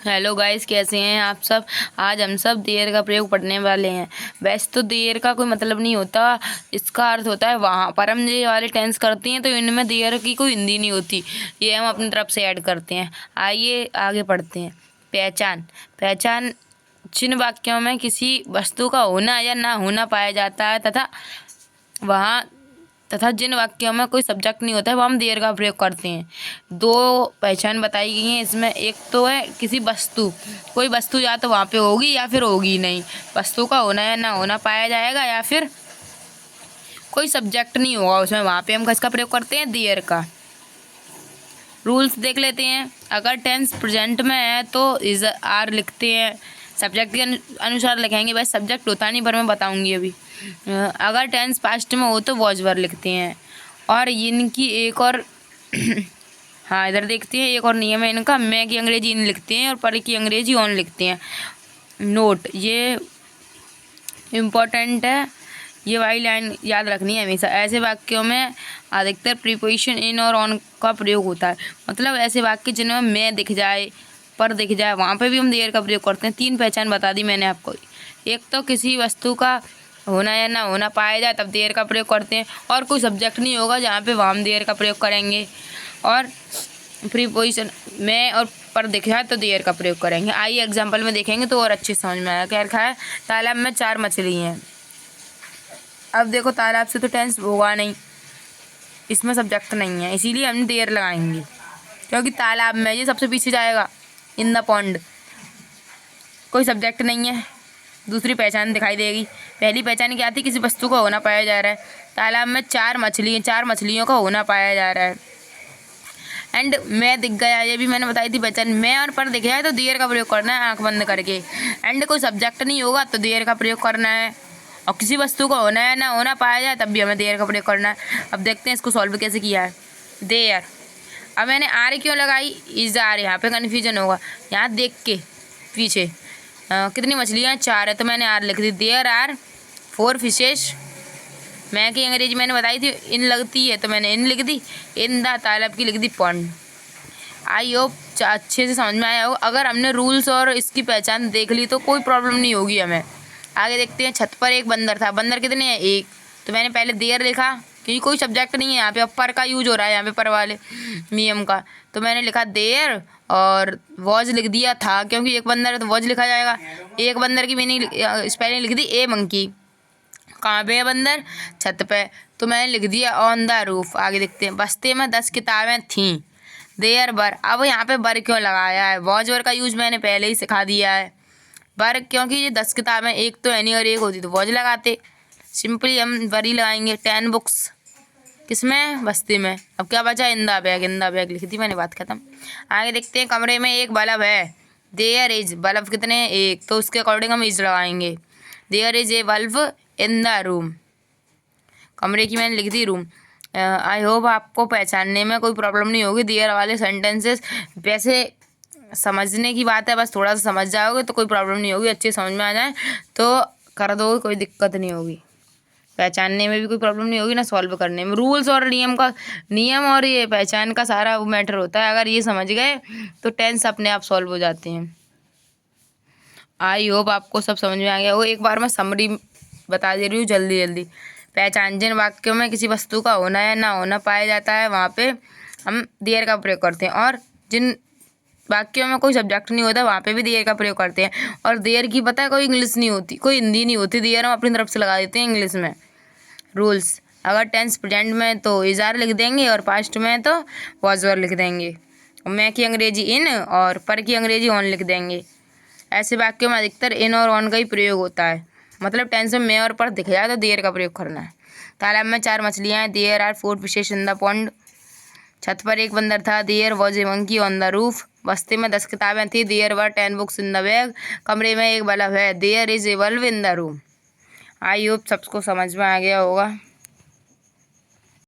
Hello guys, कैसे हैं आप सब। आज हम सब देयर का प्रयोग पढ़ने वाले हैं। वैसे तो देयर का कोई मतलब नहीं होता, इसका अर्थ होता है वहाँ पर हम ये वाले टेंस करते हैं तो इनमें देयर की कोई हिंदी नहीं होती, ये हम अपनी तरफ से ऐड करते हैं। आइए आगे पढ़ते हैं। पहचान। पहचान जिन वाक्यों में किसी वस्तु का होना या ना होना पाया जाता है तथा जिन वाक्यों में कोई सब्जेक्ट नहीं होता है वह हम देयर का प्रयोग करते हैं। दो पहचान बताई गई हैं इसमें। एक तो है किसी वस्तु, कोई वस्तु या तो वहाँ पे होगी या फिर होगी नहीं, वस्तु का होना या ना होना पाया जाएगा, या फिर कोई सब्जेक्ट नहीं होगा उसमें, वहाँ पे हम किसका प्रयोग करते हैं, देयर का। रूल्स देख लेते हैं। अगर टेंस प्रेजेंट में है तो इज आर लिखते हैं, सब्जेक्ट के अनुसार लिखेंगे। वैसे सब्जेक्ट होता नहीं पर मैं बताऊंगी अभी। अगर टेंस पास्ट में हो तो वॉज वर लिखते हैं। और इनकी एक और हाँ, इधर देखते हैं एक और नियम है इनका। मैं की अंग्रेजी इन लिखते हैं और पर की अंग्रेजी ऑन लिखते हैं। नोट, ये इम्पोर्टेंट है, ये वाली लाइन याद रखनी है हमेशा। ऐसे वाक्यों में अधिकतर प्रीपोजिशन इन और ऑन का प्रयोग होता है। मतलब ऐसे वाक्य जिनमें मैं दिख जाए, पर दिख जाए, वहाँ पे भी हम देयर का प्रयोग करते हैं। 3 पहचान बता दी मैंने आपको। एक तो किसी वस्तु का होना या ना होना पाया जाए तब देयर का प्रयोग करते हैं, और कोई सब्जेक्ट नहीं होगा जहाँ पे वहाँ हम देयर का प्रयोग करेंगे। और प्रीपोजिशन में और पर दिख जाए तो देयर का प्रयोग करेंगे। आइए एग्जाम्पल में देखेंगे तो और अच्छे समझ में आएगा। क्या रखा है, तालाब में 4 मछली हैं। अब देखो तालाब से तो टेंस होगा नहीं, इसमें सब्जेक्ट नहीं है, इसीलिए हम देयर लगाएंगे, क्योंकि तालाब में ये सबसे पीछे जाएगा। इन द पॉन्ड, कोई सब्जेक्ट नहीं है। दूसरी पहचान दिखाई देगी। पहली पहचान क्या थी, किसी वस्तु का होना पाया जा रहा है। तालाब में 4 मछली हैं, 4 मछलियों का होना पाया जा रहा है। एंड मैं दिख गया, ये भी मैंने बताई थी पहचान। मैं और पर दिख जाए तो देयर का प्रयोग करना है आंख बंद करके। एंड कोई सब्जेक्ट नहीं होगा तो देयर का प्रयोग करना है। और किसी वस्तु का होना है ना होना पाया जाए तब भी हमें देयर का प्रयोग करना है। अब देखते हैं इसको सॉल्व कैसे किया है। देयर, अब मैंने आर क्यों लगाई, इज आर, यहाँ पे कन्फ्यूजन होगा। यहाँ देख के पीछे कितनी मछलियाँ, 4 है तो मैंने आर लिख दी। There are 4 fishes. मैं की अंग्रेजी मैंने बताई थी इन लगती है तो मैंने इन लिख दी। इन द तालाब की लिख दी पॉन्ड। आई होप अच्छे से समझ में आया हो। अगर हमने रूल्स और इसकी पहचान देख ली तो कोई प्रॉब्लम नहीं होगी हमें। आगे देखते हैं। छत पर एक बंदर था। बंदर कितने हैं, 1, तो मैंने पहले देयर लिखा क्योंकि कोई सब्जेक्ट नहीं है यहाँ पे, पर का यूज हो रहा है यहाँ पे, पर वाले नियम का, तो मैंने लिखा देयर और वॉज लिख दिया था, क्योंकि एक बंदर है तो वॉज लिखा जाएगा। एक बंदर की मीनिंग स्पेलिंग लिख दी ए मंकी। कहाँ पे है बंदर, छत पे, तो मैंने लिख दिया ऑन द रूफ। आगे देखते हैं। बस्ते में 10 किताबें थीं। देयर बर, अब यहाँ पे बर क्यों लगाया है, वॉज वर का यूज मैंने पहले ही सिखा दिया है। बर क्योंकि ये 10 किताबें, एक तो है नहीं और एक होती तो वॉज लगाते। सिंपली हम बर ही लगाएंगे। 10 बुक्स किसमें, बस्ती में। अब क्या बचा, इन the bag, in the bag लिखी थी मैंने, बात खत्म। आगे देखते हैं। कमरे में एक बल्ब है। देयर इज, बल्ब कितने हैं, 1, तो उसके अकॉर्डिंग हम इज लगाएंगे। There is a bulb in the room. कमरे की मैंने लिख दी रूम। आई होप आपको पहचानने में कोई प्रॉब्लम नहीं होगी। देयर वाले सेंटेंसेस वैसे समझने की बात है, बस थोड़ा सा समझ जाओगे तो कोई प्रॉब्लम नहीं होगी। अच्छे समझ में आ जाए तो कर दोगे, कोई दिक्कत नहीं होगी। पहचानने में भी कोई प्रॉब्लम नहीं होगी, ना सॉल्व करने में। रूल्स और नियम और ये पहचान का सारा वो मैटर होता है। अगर ये समझ गए तो टेंस अपने आप सॉल्व हो जाते हैं। आई होप आपको सब समझ में आ गया हो। एक बार मैं समरी बता दे रही हूँ जल्दी जल्दी। पहचान, जिन वाक्यों में किसी वस्तु का होना या ना होना पाया जाता है वहाँ पे हम देयर का प्रयोग करते हैं, और जिन वाक्यों में कोई सब्जेक्ट नहीं होता वहाँ पे भी देयर का प्रयोग करते हैं। और देयर की पता है कोई इंग्लिश नहीं होती, कोई हिंदी नहीं होती, देयर हम अपनी तरफ से लगा देते हैं इंग्लिश में। रूल्स, अगर टेंस प्रेजेंट में तो इज आर लिख देंगे और पास्ट में तो वॉज वर लिख देंगे। मैं की अंग्रेजी इन और पर की अंग्रेजी ऑन लिख देंगे। ऐसे वाक्यों में अधिकतर इन और ऑन का ही प्रयोग होता है। मतलब टेंस में मैं और पर दिख जाए तो देयर का प्रयोग करना है। तालाब में 4 मछलियाँ हैं। There are 4 fishes in the pond. छत पर एक बंदर था। There was a monkey on the roof. बस्ती में 10 किताबें थी। There were 10 books in the bag. कमरे में एक बल्ब है। There is a bulb in the room. I hope सबको समझ में आ गया होगा।